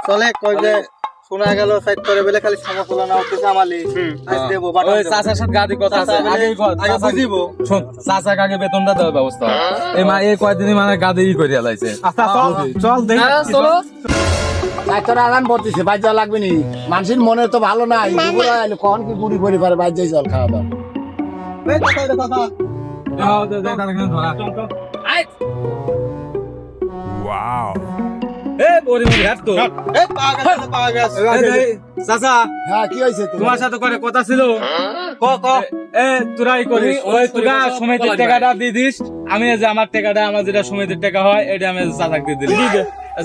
চলে কই যে শোনা গেল সাইড করে বলে খালি সমস্যা না হচ্ছে আমালি আজ দেবো বাটা ওই চাচার সাথে গাদি কথা আছে আগে আগে বুঝিবো শুন চাচাকে আগে বেতনটা দেওয়ার ব্যবস্থা এই মা এই কয়দিনই মানে গাদি করিয়া লাইছে আচ্ছা চল দেখ চলো তোরা আগান বলতেছে বাইর যাওয়া লাগবে নি মানুষের মনে তো ভালো নাই কখন কি বুড়ি পরিবারে বাইর যাই জল খাওয়া দাওয়া চাচা হ্যাঁ কি হয়েছে তোমার সাথে করে কথা ছিল তোরাই করিস ওই তোরা সমিতির টাকাটা দিয়ে দিস আমি যে আমার টাকাটা আমার যেটা সমিতির টাকা হয় এটা আমি চাচাকে দিয়ে দিলি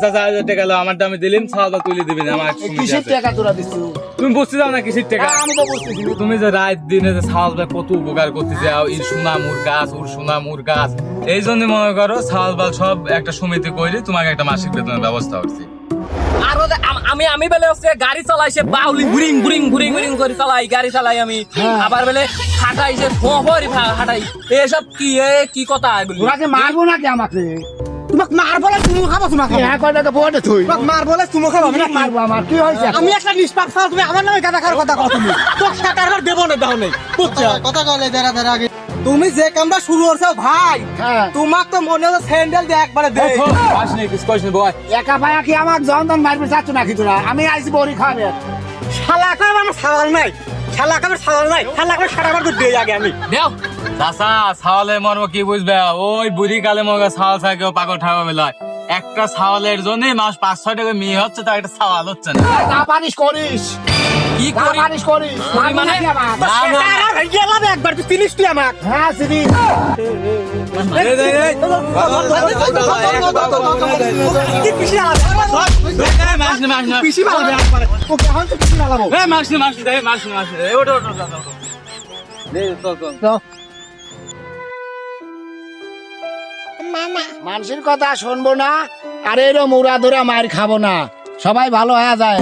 চাচা টাকা লো আমারটা আমি দিলাম ছাওয়াটা তুলে দিবি না আমার কিসের টাকা তোরা দিচ্ছ তুমি বুঝতে যাও না কিসের টাকা আমি তো বুঝতেছি তুমি যে রাত দিনে যে ছাওয়াল কত উপকার করতে যাও এই সোনামুর গাছ ওর সোনামুর গাছ এই জন্য মনে করো ছাওয়াল বাল সব একটা সমিতি করে তোমাকে একটা মাসিক বেতনের ব্যবস্থা করছি আর আমি বেলে হচ্ছে গাড়ি চালাই সে বাউলি ঘুরিং ঘুরিং ঘুরিং ঘুরিং করে চালাই গাড়ি চালাই আমি আবার বেলে হাঁটাই সে ফোঁফরি হাঁটাই এসব কি কথা এগুলি তোরাকে মারবো নাকি আমাকে তোমাক মার বলে তুমি খাবো তোমাকে হ্যাঁ কয়টাকে বটে তুই তোমাক মার বলে তুমি খাবো আমি মারবো আমার কি হয়েছে আমি একটা নিষ্পাপ ছাড়া তুমি আমার নামে গাদা খাওয়ার কথা কও তুমি তোক সাকারবার দেব না দাও নেই কথা কইলে দেরা দেরা আগে তুমি যে কামটা শুরু করছো ভাই হ্যাঁ তোমাক তো মনে হলো স্যান্ডেল দিয়ে একবারে দে পাস নেই কিছু কইস বয় একা ভাইয়া কি আমার জনদন মারবে চাচ্ছ নাকি তোরা আমি আইছি বড়ি খাবে শালা করে আমার সাওয়াল নাই শালা করে সাওয়াল নাই শালা করে সারাবার তো দেই আগে আমি দেও চাচা ছাওয়ালে মরবো কি বুঝবে ওই বুড়ি কালে মগে ছাওয়াল ছাড়া কেউ পাগল ঠাবা বেলায় একটা ছাওয়ালের জন্য মাস 5-6 টাকা মেয়ে হচ্ছে তা একটা ছাওয়াল হচ্ছে না না পানিশ করিস কি না করি পানিশ করিস করি মানে? আর হইয়া লাভ একবার তুই তিনিস তুই আমাক হ্যাঁ সিদি কি পিছি আলাদা পিছি আলাদা একবারে ওকে এখন তো পিছি আলাদা মানুষের কথা শুনবো না আর এরম উড়া ধরা মার খাবো না সবাই ভালো হয়ে যায়